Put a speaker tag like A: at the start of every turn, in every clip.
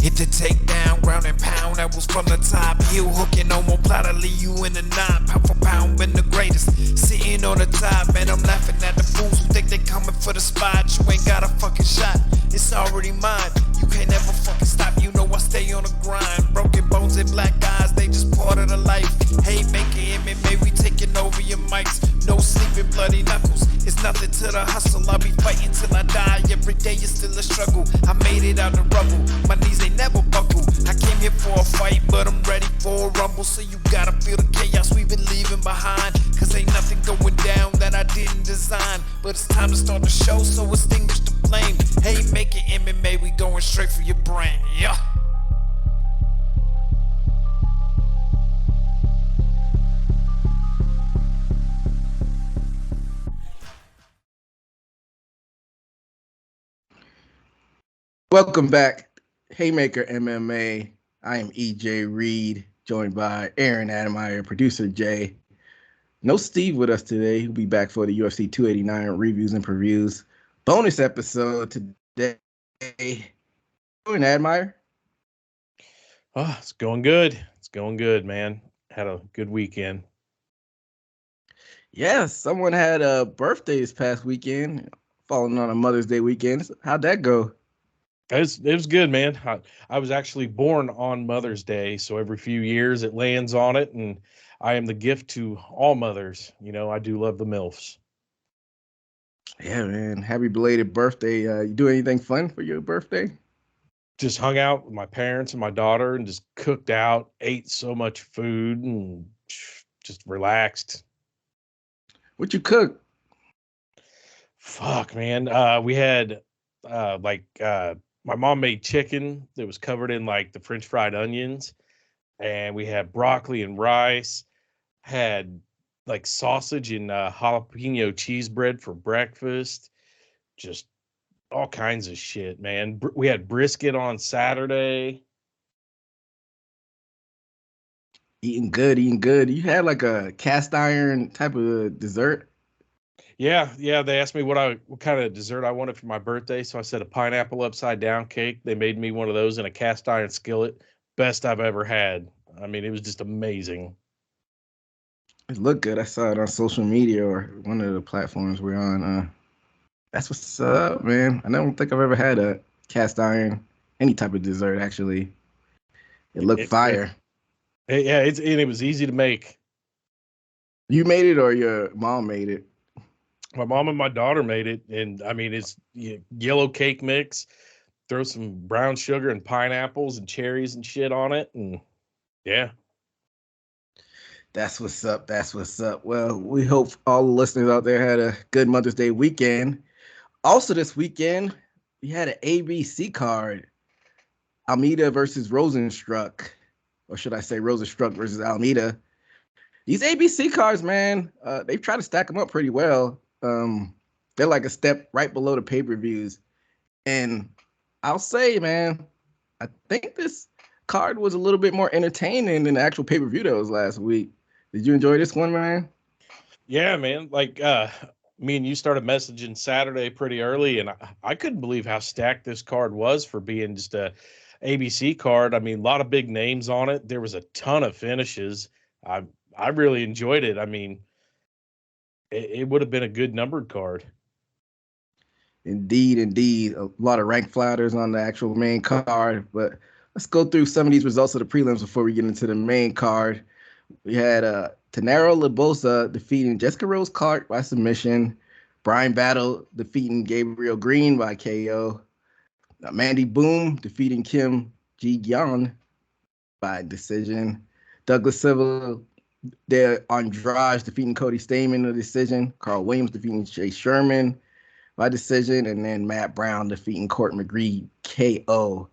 A: Hit the takedown, ground and pound, that was from the top. Heel hooking, omoplata, leave you in the knot. Pound for pound, been the greatest. Sitting on the top, and I'm laughing at the fools who think they coming for the spot. You ain't got a fucking shot, it's already mine. You can't never fucking stop, you know I stay on the grind. Broken bones and black eyes, they just part of the life. Haymaker, MMA, we taking over your mics. No sleeping, bloody knuckles, it's nothing to the hustle. I'll be fighting till I die, every day is still a struggle. I made it out the rubble, my knees ain't never buckle. I came here for a fight, but I'm ready for a rumble. So you gotta feel the chaos we've been leaving behind, cause ain't nothing going down that I didn't design. But it's time to start the show, so extinguish the flame. Haymaker MMA, we going straight for your brain, yeah.
B: Welcome back, Haymaker MMA. I am EJ Reed, joined by Aaron Admeyer, producer Jay. No Steve with us today. He'll be back for the UFC 289 reviews and previews. Bonus episode today. Aaron Admeyer.
C: Oh, it's going good. It's going good, man. Had a good weekend.
B: Yeah, someone had a birthday this past weekend, falling on a Mother's Day weekend. How'd that go?
C: It was good, man. I was actually born on Mother's Day, so every few years it lands on it, and I am the gift to all mothers. You know, I do love the MILFs.
B: Yeah, man. Happy belated birthday. You do anything fun for your birthday?
C: Just hung out with my parents and my daughter and just cooked out, ate so much food, and just relaxed.
B: What you cook?
C: Fuck, man. We had my mom made chicken that was covered in like the French fried onions, and we had broccoli and rice, had like sausage and jalapeno cheese bread for breakfast, just all kinds of shit, man. We had brisket on Saturday.
B: Eating good, eating good. You had like a cast iron type of dessert?
C: Yeah. They asked me what kind of dessert I wanted for my birthday, so I said a pineapple upside down cake. They made me one of those in a cast iron skillet. Best I've ever had. I mean, it was just amazing.
B: It looked good. I saw it on social media or one of the platforms we're on. That's what's up, man. I don't think I've ever had a cast iron, any type of dessert, actually. It looked fire.
C: It was easy to make.
B: You made it or your mom made it?
C: My mom and my daughter made it, and I mean, it's yellow cake mix. Throw some brown sugar and pineapples and cherries and shit on it, and yeah.
B: That's what's up. That's what's up. Well, we hope all the listeners out there had a good Mother's Day weekend. Also, this weekend, we had an ABC card. Almeida versus Rosenstruck. Or should I say Rosenstruck versus Almeida. These ABC cards, man, they've tried to stack them up pretty well. They're like a step right below the pay-per-views. And I'll say, man, I think this card was a little bit more entertaining than the actual pay-per-view that was last week. Did you enjoy this one, man?
C: Yeah, man. Like, me and you started messaging Saturday pretty early, and I couldn't believe how stacked this card was for being just a ABC card. I mean, a lot of big names on it. There was a ton of finishes. I really enjoyed it. I mean, it would have been a good numbered card.
B: Indeed. A lot of rank fighters on the actual main card. But let's go through some of these results of the prelims before we get into the main card. We had Tanero Labosa defeating Jessica Rose Clark by submission. Brian Battle defeating Gabriel Green by KO. Mandy Boom defeating Kim Ji-yeon by decision. Douglas Silva de Andrade defeating Cody Stamen in a decision. Carl Williams defeating Jay Sherman by decision. And then Matt Brown defeating Court McGree KO.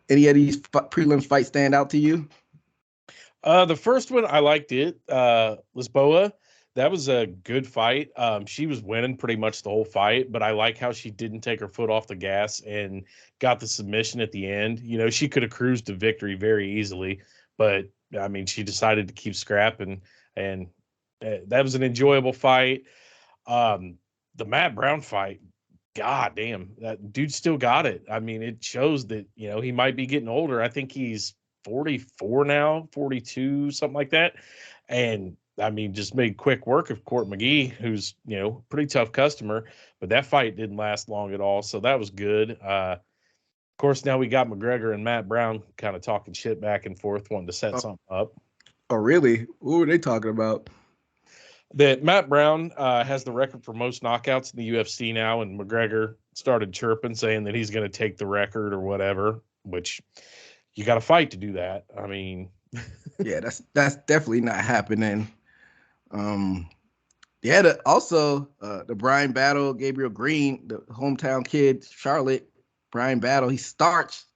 B: Any of these prelims fights stand out to you?
C: The first one, I liked it. Lisboa, that was a good fight. She was winning pretty much the whole fight, but I like how she didn't take her foot off the gas and got the submission at the end. You know, she could have cruised to victory very easily, but I mean, she decided to keep scrapping, and that was an enjoyable fight. The Matt Brown fight, God damn, that dude still got it. I mean, it shows that, he might be getting older. I think he's 44 now, 42, something like that. And I mean, just made quick work of Court McGee, who's, pretty tough customer, but that fight didn't last long at all. So that was good. Of course, now we got McGregor and Matt Brown kind of talking shit back and forth, wanting to set something up.
B: Oh, really? What were they talking about?
C: That Matt Brown has the record for most knockouts in the UFC now, and McGregor started chirping, saying that he's going to take the record or whatever, which you got to fight to do that. I mean,
B: yeah, that's definitely not happening. Also the Brian Battle, Gabriel Green, the hometown kid, Charlotte, Brian Battle, he starts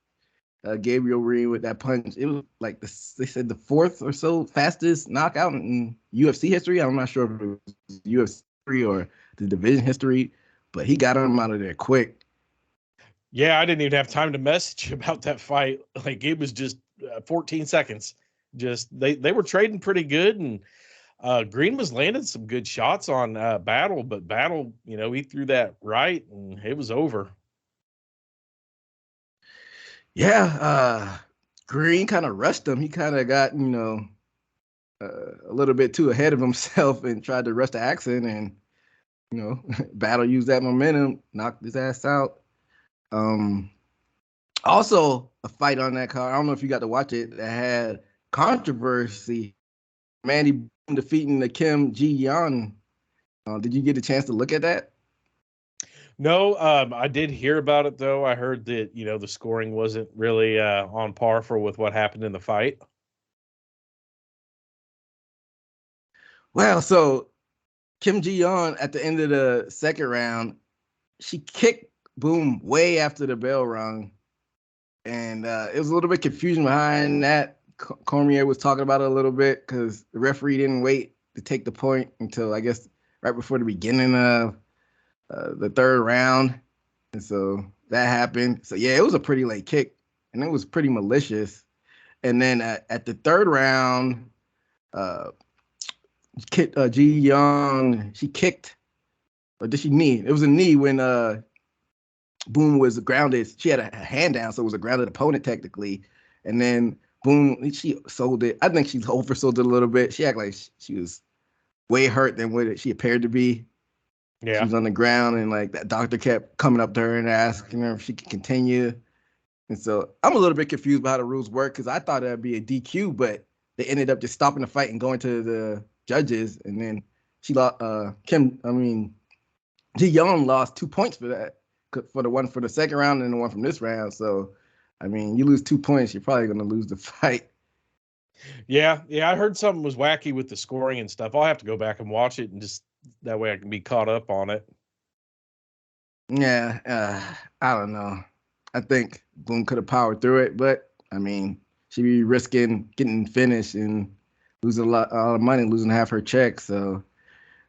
B: Gabriel Green with that punch. It was like they said the fourth or so fastest knockout in UFC history. I'm not sure if it was UFC or the division history, but he got him out of there quick.
C: Yeah, I didn't even have time to message about that fight. Like, it was just 14 seconds. Just they were trading pretty good, and Green was landing some good shots on Battle, but Battle, he threw that right, and it was over.
B: Yeah, Green kind of rushed him. He kind of got, a little bit too ahead of himself and tried to rush the action, and Battle used that momentum, knocked his ass out. Also a fight on that card, I don't know if you got to watch it, that had controversy. Mandy Boone defeating the Kim Ji-yeon. Did you get a chance to look at that?
C: No, I did hear about it though. I heard that, the scoring wasn't really on par with what happened in the fight.
B: Well, so Kim Ji-yeon at the end of the second round, she kicked Boom way after the bell rung. And it was a little bit confusion behind that. Cormier was talking about it a little bit because the referee didn't wait to take the point until, I guess, right before the beginning of the third round. And so that happened. So, yeah, it was a pretty late kick, and it was pretty malicious. And then at the third round, Ji Young, she kicked, or did she knee? It was a knee when Boom was grounded. She had a hand down, so it was a grounded opponent technically. And then Boom, she sold it. I think she oversold it a little bit. She acted like she was way hurt than what she appeared to be.
C: Yeah.
B: She was on the ground, and like that doctor kept coming up to her and asking her if she could continue. And so I'm a little bit confused about how the rules work, because I thought that'd be a DQ, but they ended up just stopping the fight and going to the judges. And then she lost. Ji Young lost 2 points for that, for the one for the second round and the one from this round. So, I mean, you lose 2 points, you're probably going to lose the fight.
C: Yeah. I heard something was wacky with the scoring and stuff. I'll have to go back and watch it, and just that way I can be caught up on it.
B: Yeah, I don't know. I think Boom could have powered through it, but I mean, she'd be risking getting finished and losing a lot of money, losing half her check. So,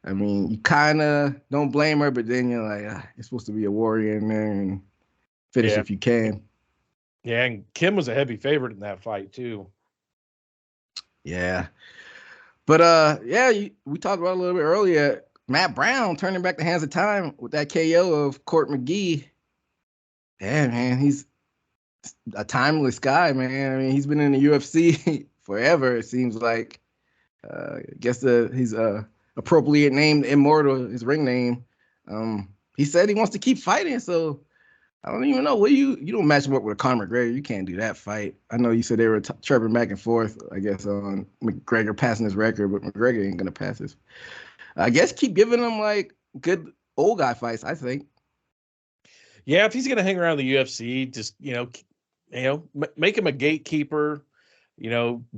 B: I mean, you kind of don't blame her, but then you're like, you're supposed to be a warrior in there and finish if you can.
C: Yeah, and Kim was a heavy favorite in that fight too.
B: Yeah. But we talked about it a little bit earlier. Matt Brown turning back the hands of time with that KO of Court McGee. Yeah, man, he's a timeless guy, man. I mean, he's been in the UFC forever, it seems like. I guess he's appropriate named Immortal, his ring name. He said he wants to keep fighting, so I don't even know. You don't match him up with a Conor McGregor. You can't do that fight. I know you said they were chirping back and forth, I guess, on McGregor passing his record, but McGregor ain't going to pass his. I guess keep giving him, like, good old guy fights, I think.
C: Yeah, if he's going to hang around the UFC, just, make him a gatekeeper,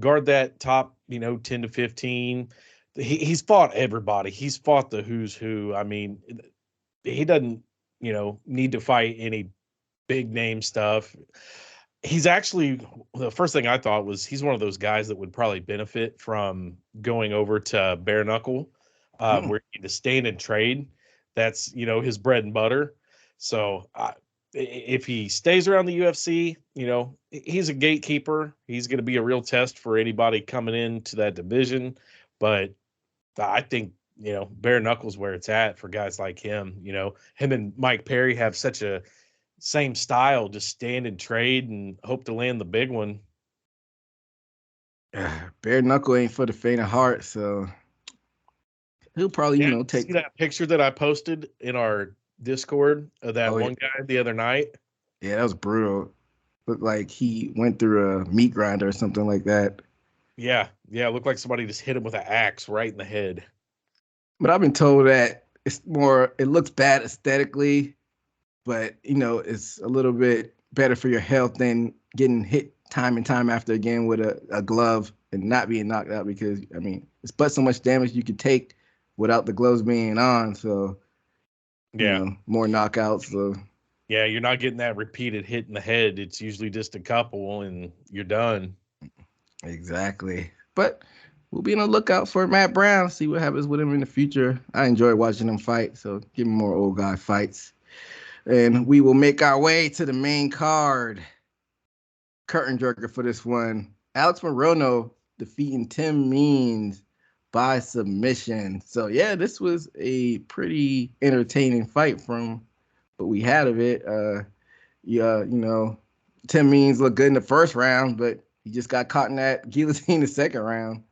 C: guard that top, 10 to 15. He's fought everybody. He's fought the who's who. I mean, he doesn't, need to fight any big name stuff. He's actually, the first thing I thought was he's one of those guys that would probably benefit from going over to bare knuckle, where you need to stand and trade. That's, his bread and butter. So if he stays around the UFC, he's a gatekeeper. He's going to be a real test for anybody coming into that division. But I think bare knuckles where it's at for guys like him. Him and Mike Perry have such a same style, just stand and trade and hope to land the big one.
B: Bare knuckle ain't for the faint of heart, so he'll probably, take.
C: See that picture that I posted in our Discord of that one guy the other night?
B: Yeah, that was brutal. Looked like he went through a meat grinder or something like that.
C: Yeah, it looked like somebody just hit him with an axe right in the head.
B: But I've been told that it looks bad aesthetically, but it's a little bit better for your health than getting hit time and time after again with a glove and not being knocked out, because it's but so much damage you could take without the gloves being on. So more knockouts. So
C: yeah, you're not getting that repeated hit in the head. It's usually just a couple and you're done.
B: Exactly. But we'll be on the lookout for Matt Brown, see what happens with him in the future. I enjoy watching him fight, so give him more old guy fights. And we will make our way to the main card. Curtain jerker for this one. Alex Morono defeating Tim Means by submission. So yeah, this was a pretty entertaining fight from what we had of it. Tim Means looked good in the first round, but he just got caught in that guillotine the second round.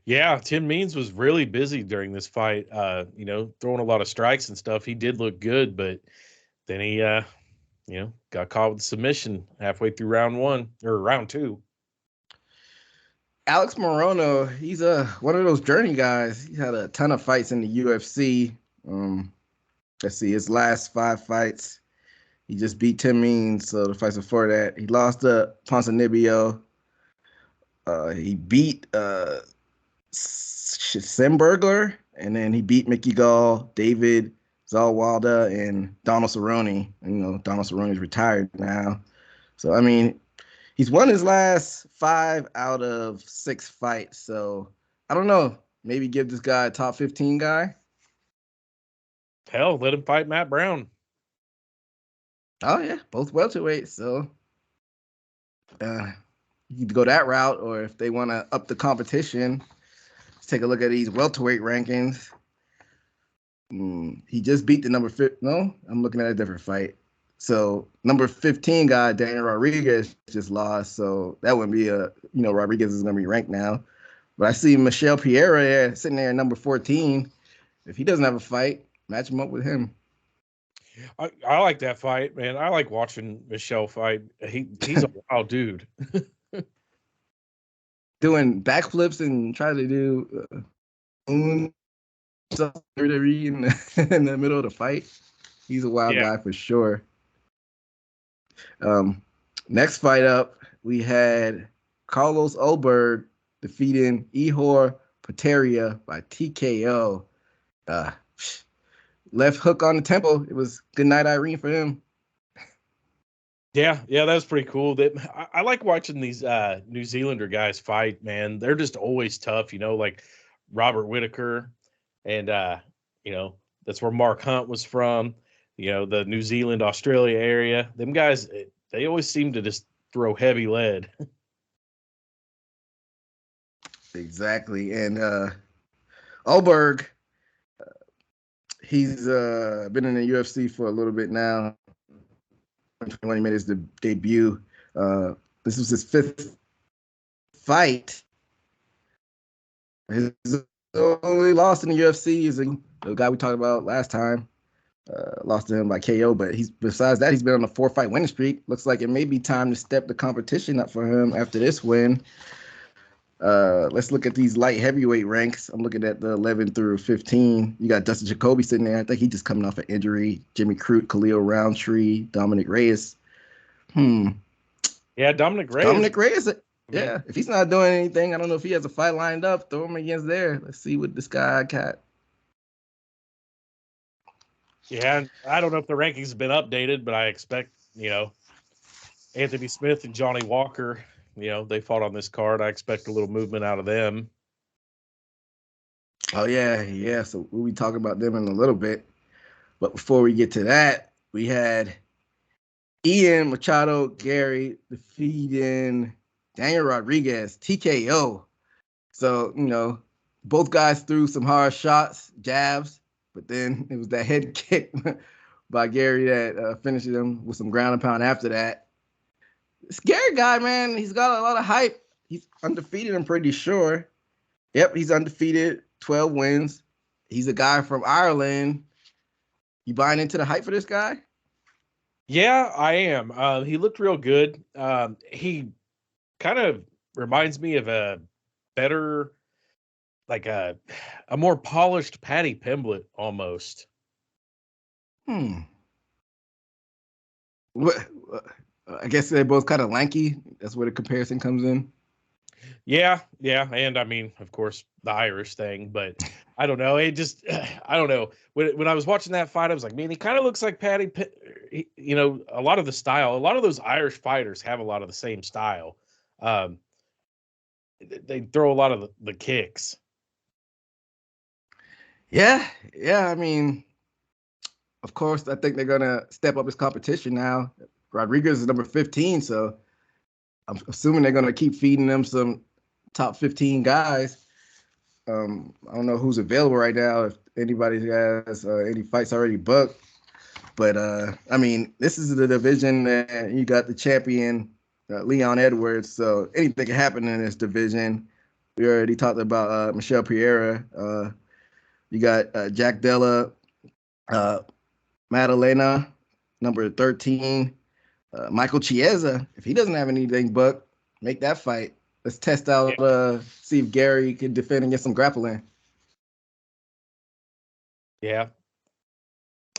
C: Yeah, Tim Means was really busy during this fight, throwing a lot of strikes and stuff. He did look good, but then he, got caught with the submission halfway through round two.
B: Alex Morono, he's one of those journey guys. He had a ton of fights in the UFC. Let's see, his last 5 fights, he just beat Tim Means. So the fights before that, he lost to Ponzinibbio. He beat Simbergler, and then he beat Mickey Gall, David Zawalda, and Donald Cerrone. Donald Cerrone's retired now. So, he's won his last 5 out of 6 fights. So, I don't know. Maybe give this guy a top 15 guy.
C: Hell, let him fight Matt Brown.
B: Oh, yeah. Both welterweights. So, you could go that route, or if they want to up the competition, let's take a look at these welterweight rankings. He just beat the number 5. No, I'm looking at a different fight. So number 15 guy, Daniel Rodriguez, just lost. So that wouldn't be Rodriguez is going to be ranked now. But I see Michel Pereira sitting there at number 14. If he doesn't have a fight, match him up with him.
C: I like that fight, man. I like watching Michel fight. He's a wild dude.
B: Doing backflips and trying to do in the middle of the fight. He's a wild guy for sure. Next fight up, we had Carlos Ulberg defeating Ihor Potieria by TKO. Left hook on the temple. It was good night, Irene, for him.
C: Yeah, that was pretty cool. I like watching these New Zealander guys fight, man. They're just always tough, like Robert Whitaker, and that's where Mark Hunt was from. The New Zealand, Australia area. Them guys, they always seem to just throw heavy lead.
B: Exactly. And Ulberg, he's been in the UFC for a little bit now. When he made his debut, this was his 5th fight. His only loss in the UFC is the guy we talked about last time. Lost to him by KO, but besides that, he's been on a 4-fight winning streak. Looks like it may be time to step the competition up for him after this win. Let's look at these light heavyweight ranks. I'm looking at the 11 through 15. You got Dustin Jacoby sitting there. I think he's just coming off an injury. Jimmy Crute, Khalil Roundtree, Dominic Reyes.
C: Yeah, Dominic Reyes.
B: Yeah, if he's not doing anything, I don't know if he has a fight lined up. Throw him against there. Let's see what this guy got.
C: Yeah, I don't know if the rankings have been updated, but I expect, Anthony Smith and Johnny Walker, they fought on this card. I expect a little movement out of them.
B: Oh, yeah. So we'll be talking about them in a little bit. But before we get to that, we had Ian Machado Gary defeating Daniel Rodriguez, TKO. So, both guys threw some hard shots, jabs, but then it was that head kick by Gary that finished him with some ground and pound after that. This Gary guy, man, he's got a lot of hype. He's undefeated, I'm pretty sure. Yep, he's undefeated, 12 wins. He's a guy from Ireland. You buying into the hype for this guy?
C: Yeah, I am. He looked real good. He kind of reminds me of a better, like a more polished Paddy Pimblett almost.
B: What? I guess they're both kind of lanky. That's where the comparison comes in.
C: Yeah, and I mean, of course, the Irish thing, but I don't know. It just, I don't know. When I was watching that fight, I was like, man, he kind of looks like you know, a lot of the style. A lot of those Irish fighters have a lot of the same style. They throw a lot of the kicks.
B: Yeah. I mean, of course, I think they're gonna step up his competition now. Rodriguez is number 15, so I'm assuming they're gonna keep feeding them some top 15 guys. I don't know who's available right now, if anybody has any fights already booked. But I mean, this is the division that you got the champion, Leon Edwards. So anything can happen in this division. We already talked about Michelle Pereira. You got Jack Della, Madalena, number 13. Michael Chiesa, if he doesn't have anything booked, make that fight. Let's test out, see if Gary can defend and get some grappling.
C: Yeah.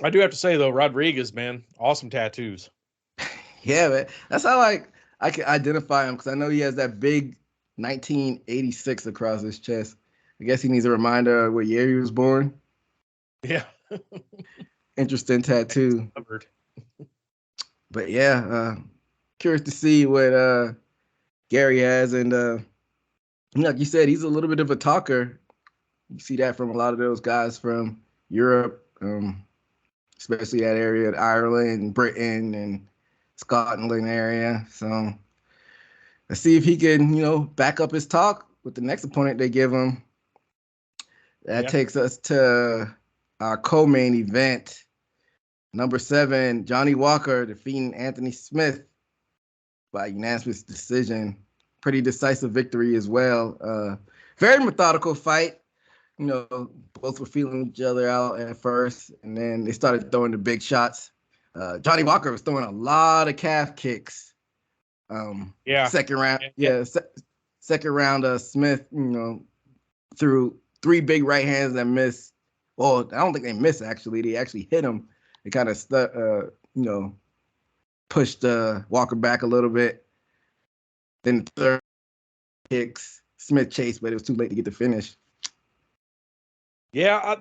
C: I do have to say, though, Rodriguez, man, awesome tattoos.
B: Yeah, man. That's how I can identify him, because I know he has that big 1986 across his chest. I guess he needs a reminder of what year he was born.
C: Yeah.
B: Interesting tattoo. But yeah, curious to see what Gary has. And like you said, he's a little bit of a talker. You see that from a lot of those guys from Europe, especially that area, Ireland, Britain, and Scotland area. So let's see if he can, back up his talk with the next opponent they give him. That takes us to our co-main event. Number 7, Johnny Walker defeating Anthony Smith by unanimous decision. Pretty decisive victory as well. Very methodical fight. Both were feeling each other out at first, and then they started throwing the big shots. Johnny Walker was throwing a lot of calf kicks. Second round, second round, Smith, threw 3 big right hands that missed. Well, I don't think they missed, actually. They actually hit him. They kind of, pushed Walker back a little bit. Then the third kicks, Smith chased, but it was too late to get the finish.
C: Yeah,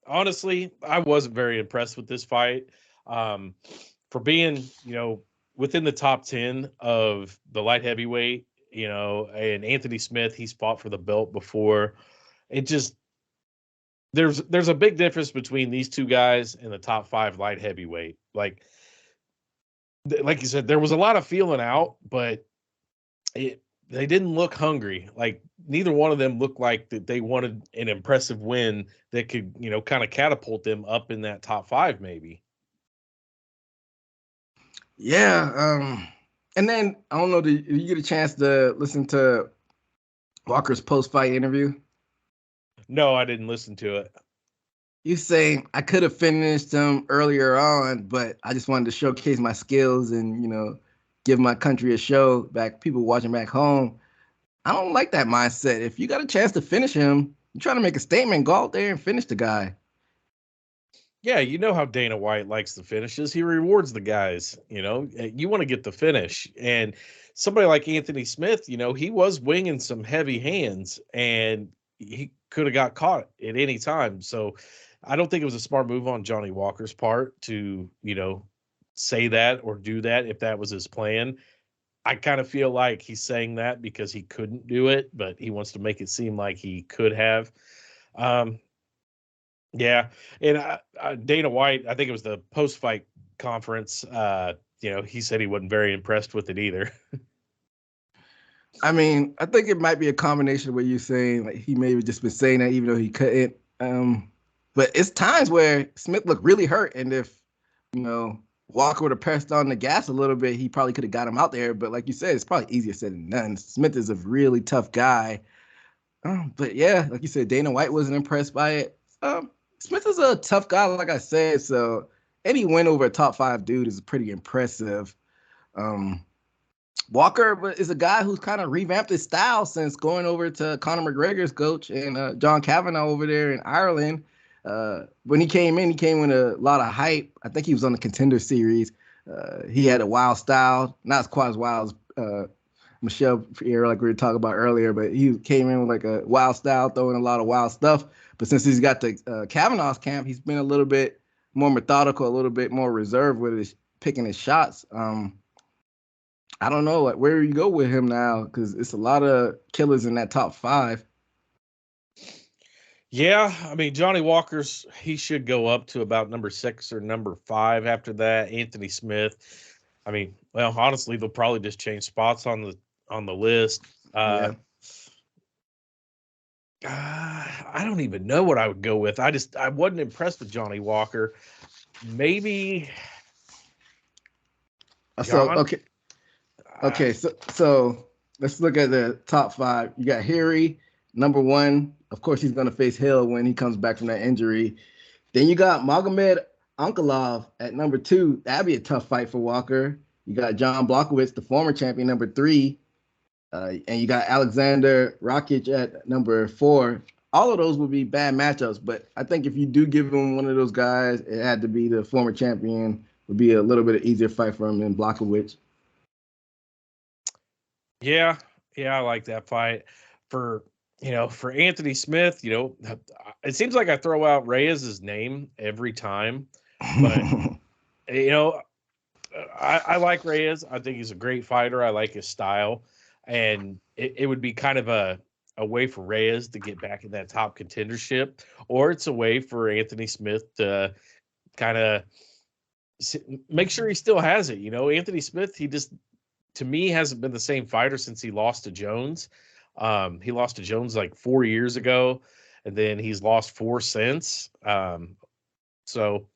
C: honestly, I wasn't very impressed with this fight. For being, within the top 10 of the light heavyweight, and Anthony Smith, he's fought for the belt before. It just, there's a big difference between these two guys in the top 5 light heavyweight. Like you said, there was a lot of feeling out, but they didn't look hungry. Like neither one of them looked like that they wanted an impressive win that could, kind of catapult them up in that top 5, maybe.
B: Yeah. And then I don't know, did you get a chance to listen to Walker's post-fight interview?
C: No, I didn't listen to it.
B: You saying I could have finished him earlier on, but I just wanted to showcase my skills and, give my country a show back, people watching back home. I don't like that mindset. If you got a chance to finish him, you're trying to make a statement, go out there and finish the guy.
C: Yeah, you know how Dana White likes the finishes. He rewards the guys, you want to get the finish. And somebody like Anthony Smith, he was winging some heavy hands and he could have got caught at any time. So I don't think it was a smart move on Johnny Walker's part to, say that or do that if that was his plan. I kind of feel like he's saying that because he couldn't do it, but he wants to make it seem like he could have. Yeah. And Dana White, I think it was the post-fight conference, he said he wasn't very impressed with it either.
B: I mean, I think it might be a combination of what you're saying. Like he maybe just been saying that even though he couldn't. But it's times where Smith looked really hurt, and if you know Walker would have pressed on the gas a little bit, he probably could have got him out there. But like you said, it's probably easier said than done. Smith is a really tough guy. But yeah, like you said, Dana White wasn't impressed by it. Smith is a tough guy, like I said. So any win over a top 5 dude is pretty impressive. Walker is a guy who's kind of revamped his style since going over to Conor McGregor's coach and John Kavanagh over there in Ireland. When he came with a lot of hype. I think he was on the Contender Series. He had a wild style, not quite as wild as Michelle Pierre, like we were talking about earlier, but he came in with like a wild style, throwing a lot of wild stuff. But since he's got the Kavanagh's camp, he's been a little bit more methodical, a little bit more reserved with his picking his shots. I don't know where you go with him now because it's a lot of killers in that top 5.
C: Yeah, I mean Johnny Walker's he should go up to about number 6 or number 5 after that. Anthony Smith. I mean, well, honestly, they'll probably just change spots on the list.
B: Yeah.
C: I don't even know what I would go with. I wasn't impressed with Johnny Walker. Maybe.
B: So okay. So let's look at the top 5. You got Harry, number 1. Of course, he's gonna face Hill when he comes back from that injury. Then you got Magomed Ankalaev at number 2. That'd be a tough fight for Walker. You got John Blachowicz, the former champion, number 3. And you got Alexander Rakic at number 4. All of those would be bad matchups, but I think if you do give him one of those guys, it had to be the former champion. Would be a little bit easier fight for him than Blachowicz.
C: Yeah, I like that fight. For Anthony Smith, it seems like I throw out Reyes' name every time, but I like Reyes. I think he's a great fighter. I like his style, and it would be kind of a way for Reyes to get back in that top contendership, or it's a way for Anthony Smith to kind of make sure he still has it. Anthony Smith, he just, to me, hasn't been the same fighter since he lost to Jones. He lost to Jones like 4 years ago, and then he's lost 4 since. So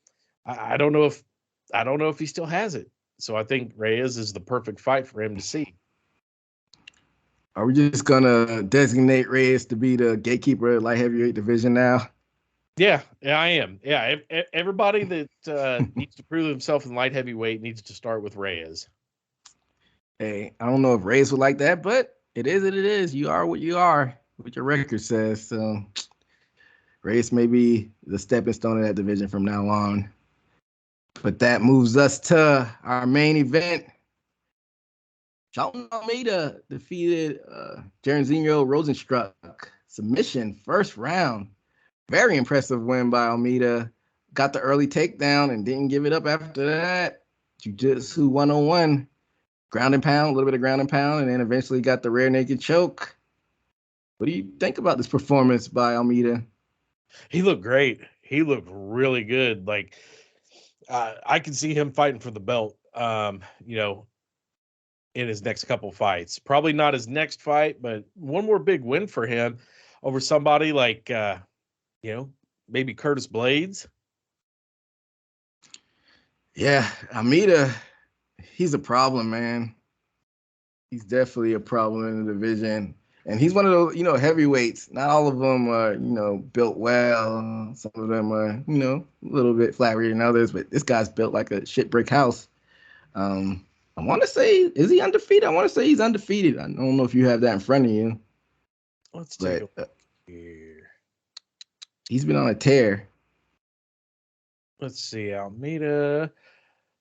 C: I don't know if he still has it. So I think Reyes is the perfect fight for him to see.
B: Are we just gonna designate Reyes to be the gatekeeper of the light heavyweight division now?
C: Yeah, I am. Yeah, everybody that needs to prove himself in light heavyweight needs to start with Reyes.
B: Hey, I don't know if Reyes would like that, but it is what it is. You are what you are, what your record says. So Reyes may be the stepping stone of that division from now on. But that moves us to our main event. Charlotte Almeida defeated Jairzinho Rozenstruik. Submission, first round. Very impressive win by Almeida. Got the early takedown and didn't give it up after that. Jiu-Jitsu 101. Ground and pound, a little bit of ground and pound, and then eventually got the rear naked choke. What do you think about this performance by Almeida?
C: He looked great. He looked really good. Like, I can see him fighting for the belt, in his next couple fights. Probably not his next fight, but one more big win for him over somebody like, maybe Curtis Blades.
B: Yeah, Almeida, he's a problem, man. He's definitely a problem in the division. And he's one of those, heavyweights. Not all of them are, built well. Some of them are, a little bit flatter than others. But this guy's built like a shit brick house. I want to say, is he undefeated? I want to say he's undefeated. I don't know if you have that in front of you.
C: Let's take a look here.
B: He's been on a tear.
C: Let's see, Almeida.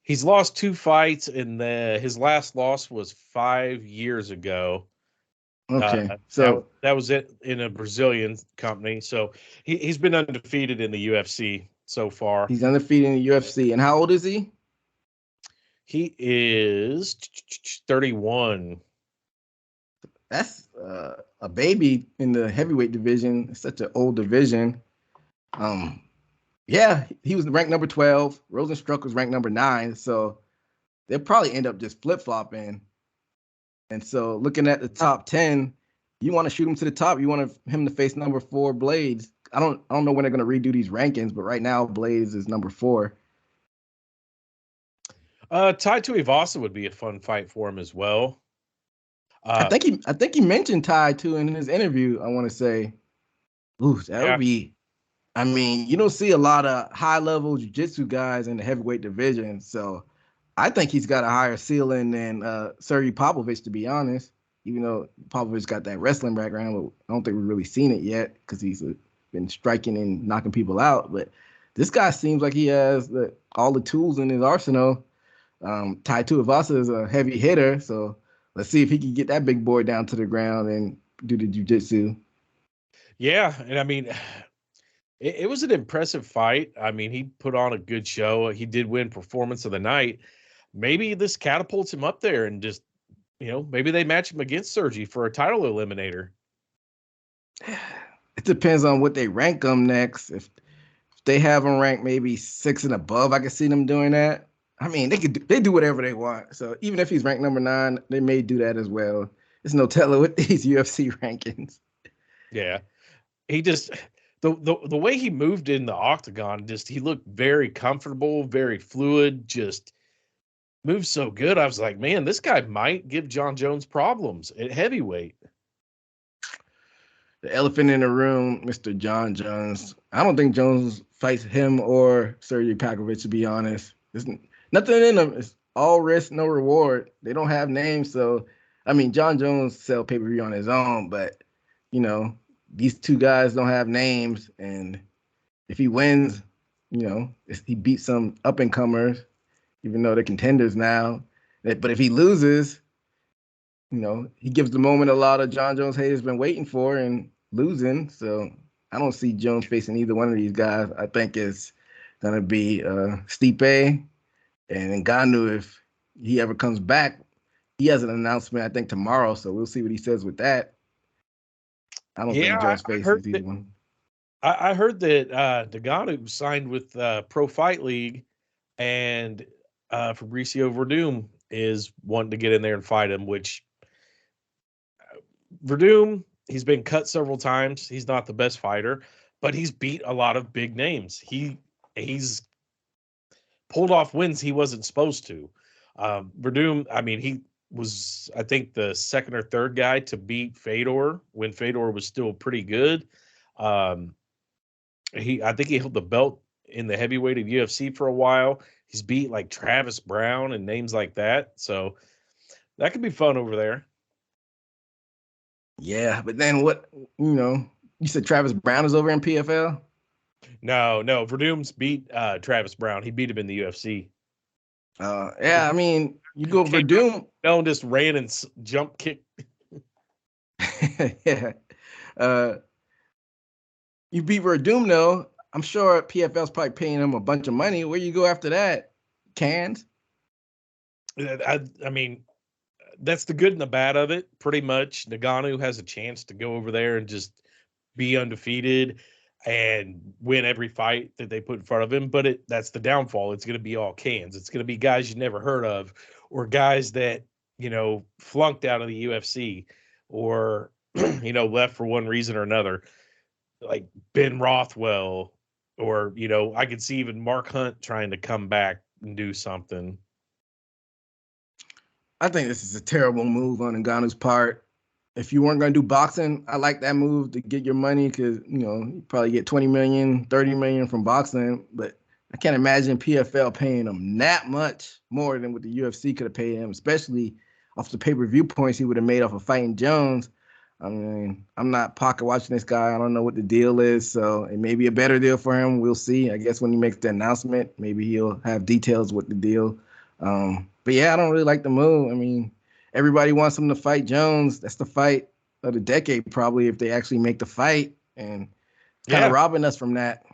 C: He's lost 2 fights, and his last loss was 5 years ago.
B: Okay, so
C: that was it in a Brazilian company. So he's been undefeated in the UFC so far.
B: He's undefeated in the UFC. And how old is he?
C: He is 31.
B: That's a baby in the heavyweight division. It's such an old division. Yeah, he was ranked number 12. Rozenstruik was ranked number 9. So they'll probably end up just flip-flopping. And so looking at the top 10, you want to shoot him to the top. You want him to face number 4 Blades. I don't know when they're going to redo these rankings, but right now Blades is number 4.
C: Tai Tuivasa would be a fun fight for him as well.
B: I think he mentioned Tai too in his interview. I want to say, ooh, that would be. I mean, you don't see a lot of high-level jiu-jitsu guys in the heavyweight division, so I think he's got a higher ceiling than Sergey Popovich, to be honest. Even though Popovich got that wrestling background, but I don't think we've really seen it yet because he's been striking and knocking people out. But this guy seems like he has all the tools in his arsenal. Tai Tuivasa is a heavy hitter, so let's see if he can get that big boy down to the ground and do the jiu-jitsu.
C: Yeah, and I mean, it was an impressive fight. I mean, he put on a good show. He did win Performance of the Night. Maybe this catapults him up there and just, maybe they match him against Sergi for a title eliminator.
B: It depends on what they rank him next. If they have him ranked maybe 6 and above, I can see them doing that. I mean, they do whatever they want. So even if he's ranked number 9, they may do that as well. There's no telling with these UFC rankings.
C: Yeah, he just the way he moved in the octagon, he looked very comfortable, very fluid, just moves so good. I was like, man, this guy might give John Jones problems at heavyweight.
B: The elephant in the room, Mr. John Jones. I don't think Jones fights him or Sergey Pakovich, to be honest. There's nothing in them. It's all risk, no reward. They don't have names. So, I mean, John Jones sell pay-per-view on his own, but, these two guys don't have names. And if he wins, he beats some up-and-comers, even though they're contenders now. But if he loses, he gives the moment a lot of John Jones haters been waiting for and losing. So I don't see Jones facing either one of these guys. I think it's going to be Stipe and Ngannou if he ever comes back. He has an announcement, I think, tomorrow, so we'll see what he says with that. I don't think Jones faces either one.
C: I heard that Ngannou signed with Pro Fight League, and Fabricio Verdum is wanting to get in there and fight him, which Verdum, he's been cut several times. He's not the best fighter, but he's beat a lot of big names. He's pulled off wins he wasn't supposed to. Verdum, I mean, he was, I think, the second or third guy to beat Fedor when Fedor was still pretty good. I think he held the belt in the heavyweight of UFC for a while. He's beat like Travis Brown and names like that. So that could be fun over there.
B: Yeah, but then what, you said Travis Brown is over in PFL?
C: No, Verdum's beat Travis Brown. He beat him in the UFC.
B: Yeah, I mean, you go Verdum.
C: No, just ran and jump kick.
B: Yeah. You beat Verdum, though. I'm sure PFL's probably paying him a bunch of money. Where you go after that? Cans?
C: I mean, that's the good and the bad of it. Pretty much, Ngannou has a chance to go over there and just be undefeated and win every fight that they put in front of him. But that's the downfall. It's going to be all cans. It's going to be guys you never heard of, or guys that, flunked out of the UFC or, left for one reason or another, like Ben Rothwell, or, I could see even Mark Hunt trying to come back and do something.
B: I think this is a terrible move on Ngannou's part. If you weren't going to do boxing, I like that move to get your money because, you probably get 20 million, 30 million from boxing. But I can't imagine PFL paying him that much more than what the UFC could have paid him, especially off the pay-per-view points he would have made off of fighting Jones. I mean, I'm not pocket watching this guy. I don't know what the deal is. So it may be a better deal for him. We'll see. I guess when he makes the announcement, maybe he'll have details with the deal. But yeah, I don't really like the move. I mean, everybody wants him to fight Jones. That's the fight of the decade, probably, if they actually make the fight, and kind of robbing us from that.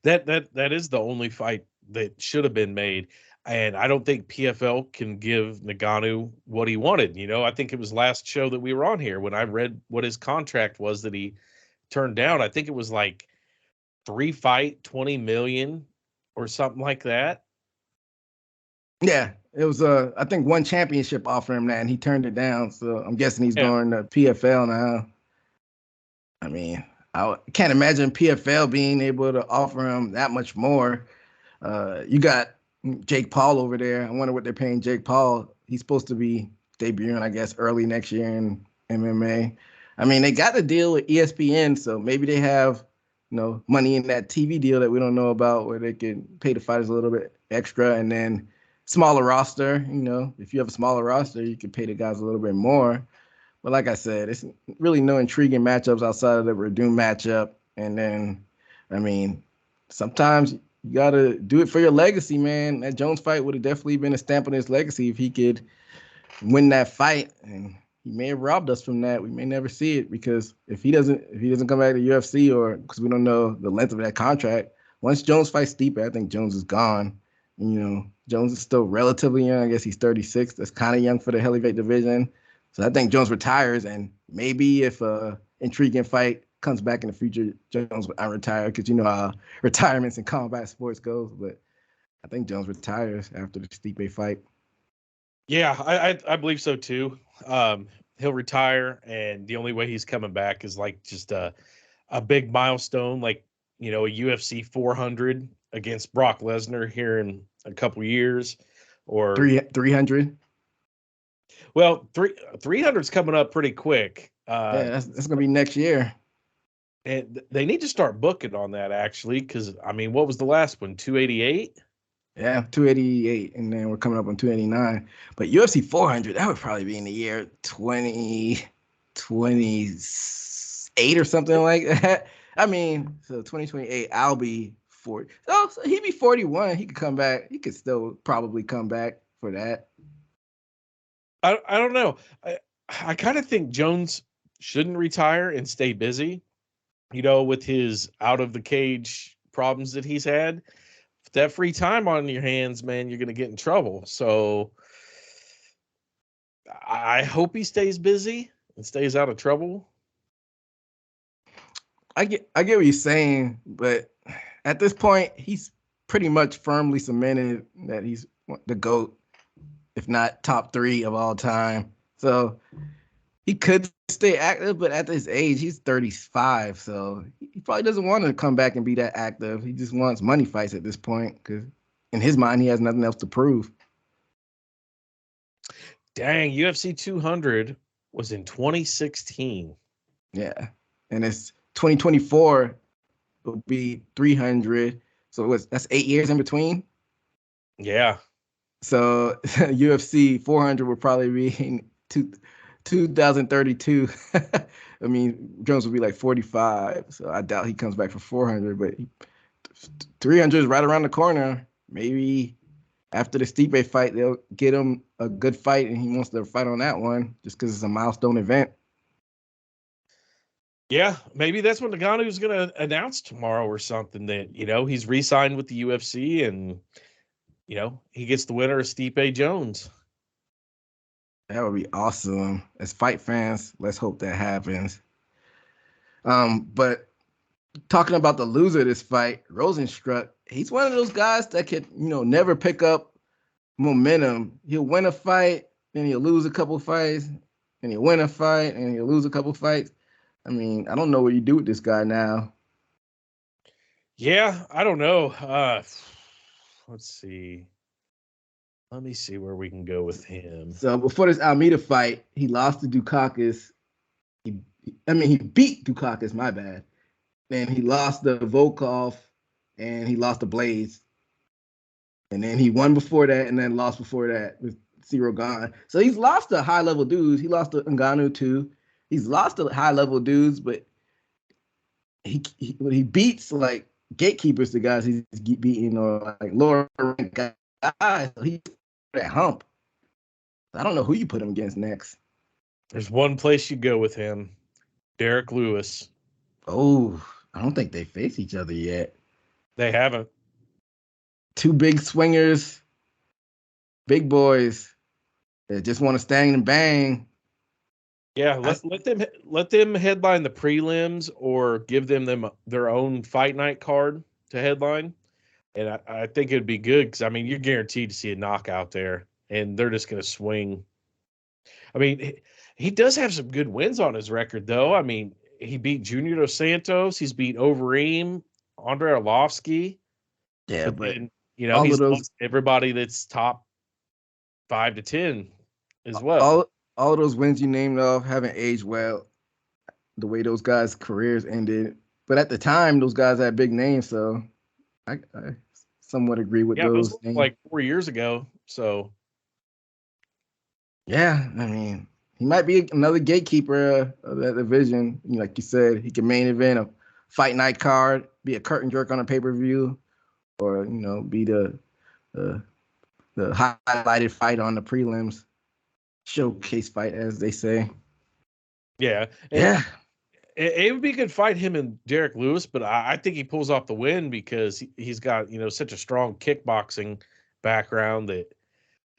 C: That is the only fight that should have been made. And I don't think PFL can give Ngannou what he wanted. I think it was last show that we were on here when I read what his contract was that he turned down. I think it was like 3 fight, 20 million or something like that.
B: Yeah, it was I think one championship offered him that, and he turned it down. So I'm guessing he's
C: Yeah.
B: going to PFL now. I mean, I can't imagine PFL being able to offer him that much more. You got Jake Paul over there. I wonder what they're paying Jake Paul. He's supposed to be debuting, I guess, early next year in MMA. I mean, they got the deal with ESPN, so maybe they have, money in that TV deal that we don't know about, where they can pay the fighters a little bit extra, and then smaller roster. If you have a smaller roster, you can pay the guys a little bit more. But like I said, it's really no intriguing matchups outside of the Verdun matchup. And then, I mean, sometimes you got to do it for your legacy, man. That Jones fight would have definitely been a stamp on his legacy if he could win that fight. And he may have robbed us from that. We may never see it, because if he doesn't come back to UFC, or because we don't know the length of that contract, once Jones fights Stipe, I think Jones is gone. Jones is still relatively young. I guess he's 36. That's kind of young for the heavyweight division. So I think Jones retires, and maybe if a intriguing fight comes back in the future, Jones will retire, because you know how retirements in combat sports goes. But I think Jones retires after the Stipe fight.
C: Yeah, I believe so too. He'll retire, and the only way he's coming back is like just a big milestone, like a UFC 400 against Brock Lesnar here in a couple years, or
B: 300.
C: well, 300's coming up pretty quick.
B: Yeah, that's gonna be next year.
C: And they need to start booking on that, actually, because I mean, what was the last one? 288.
B: Yeah, 288, and then we're coming up on 289. But UFC 400, that would probably be in the year 2028 or something like that. I mean, so 2028, I'll be 40. So he'd be 41. He could come back. He could still probably come back for that.
C: I don't know. I kind of think Jones shouldn't retire and stay busy, with his out of the cage problems that he's had. If that free time on your hands, man, you're going to get in trouble. So I hope he stays busy and stays out of trouble.
B: I get what you're saying, but at this point, he's pretty much firmly cemented that he's the GOAT, if not top 3 of all time. So he could stay active, but at this age, he's 35, so he probably doesn't want to come back and be that active. He just wants money fights at this point, because in his mind, he has nothing else to prove.
C: Dang, UFC 200 was in 2016.
B: Yeah, and it's 2024 will be 300, so that's 8 years in between.
C: Yeah.
B: So UFC 400 will probably be in 2032. I mean, Jones will be like 45, so I doubt he comes back for 400, but 300 is right around the corner. Maybe after the Stipe fight, they'll get him a good fight, and he wants to fight on that one just because it's a milestone event.
C: Yeah, maybe that's what Ngannou is going to announce tomorrow or something, that, he's re-signed with the UFC, and, he gets the winner of Stipe Jones.
B: That would be awesome. As fight fans, let's hope that happens. But talking about the loser of this fight, Rosenstruck, he's one of those guys that could, never pick up momentum. He'll win a fight, then he'll lose a couple fights, and he'll win a fight, and he'll lose a couple fights. I mean, I don't know what you do with this guy now.
C: Yeah, I don't know. Let's see. Let me see where we can go with him.
B: So before this Almeida fight, he lost to Dukakis. He beat Dukakis, my bad. Then he lost to Volkov, and he lost to Blaze. And then he won before that, and then lost before that with Ciro Gane. So he's lost to high-level dudes. He lost to Ngannou, too. He's lost to high-level dudes, but he beats, like, gatekeepers, the guys he's beating, or, like, lower-ranked guys. So he's that hump. I don't know who you put him against next.
C: There's one place you go with him. Derek Lewis.
B: Oh, I don't think they face each other yet.
C: They haven't.
B: 2 big swingers, big boys that just want to stand and bang.
C: Yeah, let them headline the prelims, or give them their own fight night card to headline. And I think it'd be good because, I mean, you're guaranteed to see a knockout there, and they're just going to swing. I mean, he does have some good wins on his record, though. I mean, he beat Junior Dos Santos. He's beat Overeem, Andrei Arlovsky.
B: Yeah,
C: But
B: but
C: then,
B: all of
C: he's
B: those
C: lost everybody that's top 5 to 10 as well.
B: all of those wins you named off haven't aged well. The way those guys' careers ended, but at the time, those guys had big names, so I somewhat agree with
C: Yeah, those
B: those
C: were
B: names.
C: like 4 years ago. So,
B: Yeah, I mean, he might be another gatekeeper of that division. Like you said, he can main event a fight night card, be a curtain jerk on a pay per view, or be the the highlighted fight on the prelims, showcase fight, as they say.
C: yeah. And
B: Yeah,
C: it would be a good fight, him and Derek Lewis, but I think he pulls off the win because he's got, such a strong kickboxing background that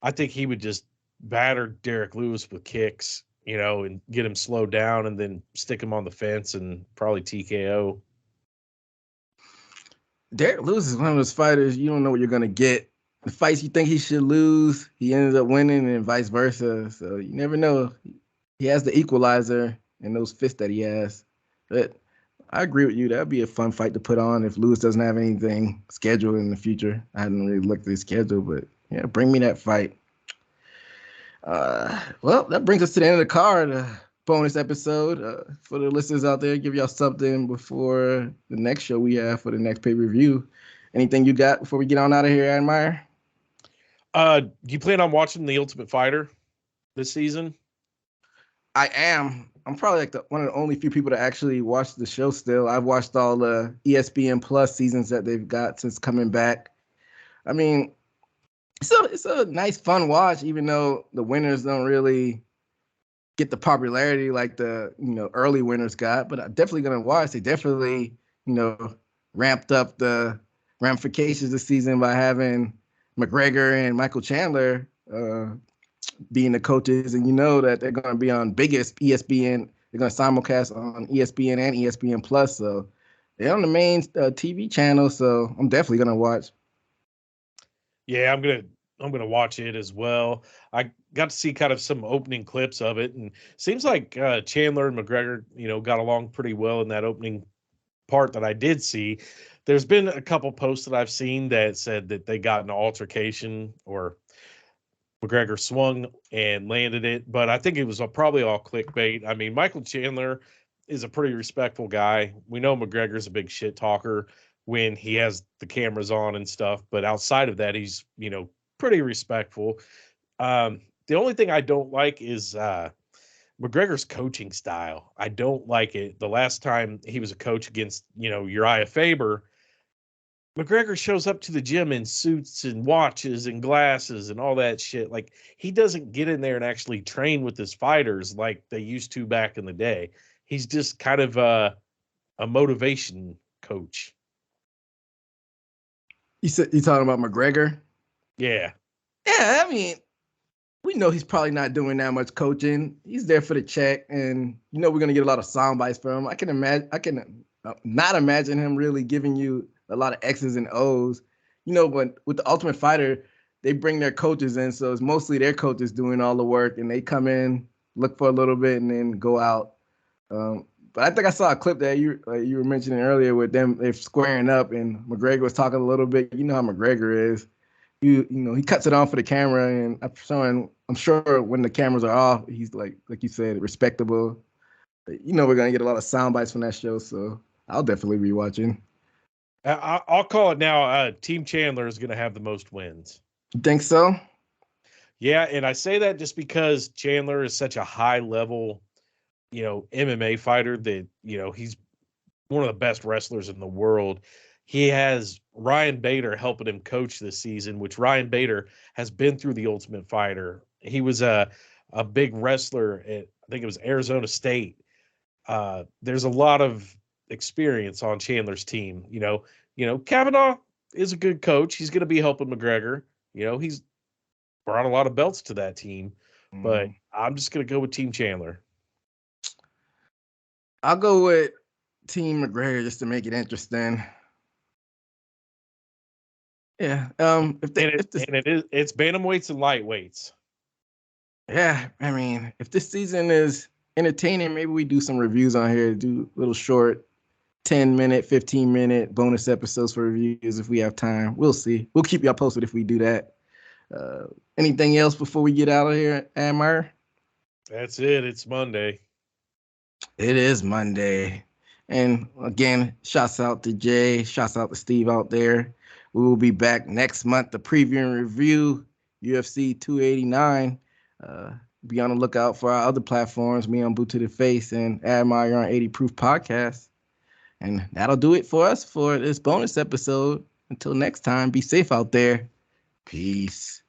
C: I think he would just batter Derek Lewis with kicks, and get him slowed down and then stick him on the fence and probably TKO.
B: Derek Lewis is one of those fighters you don't know what you're gonna get. The fights you think he should lose, he ends up winning, and vice versa. So you never know. He has the equalizer and those fists that he has. But I agree with you. That'd be a fun fight to put on if Lewis doesn't have anything scheduled in the future. I hadn't really looked at his schedule, but yeah, bring me that fight. Well, that brings us to the end of the card. Bonus episode for the listeners out there. Give y'all something before the next show we have for the next pay per view. Anything you got before we get on out of here, Admire?
C: Do you plan on watching The Ultimate Fighter this season?
B: I am. I'm probably like one of the only few people to actually watch the show still. I've watched all the ESPN Plus seasons that they've got since coming back. I mean, it's a nice, fun watch, even though the winners don't really get the popularity like the early winners got. But I'm definitely gonna watch. They definitely ramped up the ramifications this season by having McGregor and Michael Chandler being the coaches, and that they're going to be on biggest ESPN. They're going to simulcast on ESPN and ESPN Plus, so they're on the main TV channel. So I'm definitely going to watch.
C: Yeah, I'm gonna watch it as well. I got to see kind of some opening clips of it, and seems like Chandler and McGregor, got along pretty well in that opening part that I did see. There's been a couple posts that I've seen that said that they got in an altercation or McGregor swung and landed it, but I think it was probably all clickbait. I mean, Michael Chandler is a pretty respectful guy. We know McGregor's a big shit talker when he has the cameras on and stuff, but outside of that, he's pretty respectful. The only thing I don't like is McGregor's coaching style. I don't like it. The last time he was a coach against Uriah Faber, McGregor shows up to the gym in suits and watches and glasses and all that shit. Like, he doesn't get in there and actually train with his fighters like they used to back in the day. He's just kind of a motivation coach.
B: You talking about McGregor?
C: Yeah.
B: Yeah, I mean, we know he's probably not doing that much coaching. He's there for the check, and we're gonna get a lot of sound bites from him. I can not imagine him really giving you a lot of X's and O's. But with the Ultimate Fighter, they bring their coaches in, so it's mostly their coaches doing all the work, and they come in, look for a little bit, and then go out. But I think I saw a clip that you were mentioning earlier with them. They're squaring up, and McGregor was talking a little bit. You know how McGregor is. He cuts it on for the camera, and I'm sure when the cameras are off, he's like you said, respectable. We're gonna get a lot of sound bites from that show, so I'll definitely be watching.
C: I'll call it now. Team Chandler is going to have the most wins.
B: You think so?
C: Yeah, and I say that just because Chandler is such a high level, MMA fighter that, he's one of the best wrestlers in the world. He has Ryan Bader helping him coach this season, which Ryan Bader has been through the Ultimate Fighter. He was a big wrestler at, I think it was Arizona State. There's a lot of experience on Chandler's team. Kavanaugh is a good coach. He's going to be helping McGregor. He's brought a lot of belts to that team, but I'm just going to go with Team Chandler.
B: I'll go with Team McGregor just to make it interesting. Yeah.
C: It's bantamweights and lightweights.
B: Yeah, I mean, if this season is entertaining, maybe we do some reviews on here, do little short 10-minute, 15-minute bonus episodes for reviews if we have time. We'll see. We'll keep y'all posted if we do that. Anything else before we get out of here, Amar?
C: That's it. It's Monday.
B: It is Monday. And again, shouts out to Jay, shouts out to Steve out there. We will be back next month to preview and review UFC 289. Be on the lookout for our other platforms, me on Boot to the Face and Admire on 80 Proof Podcast. And that'll do it for us for this bonus episode. Until next time, be safe out there. Peace.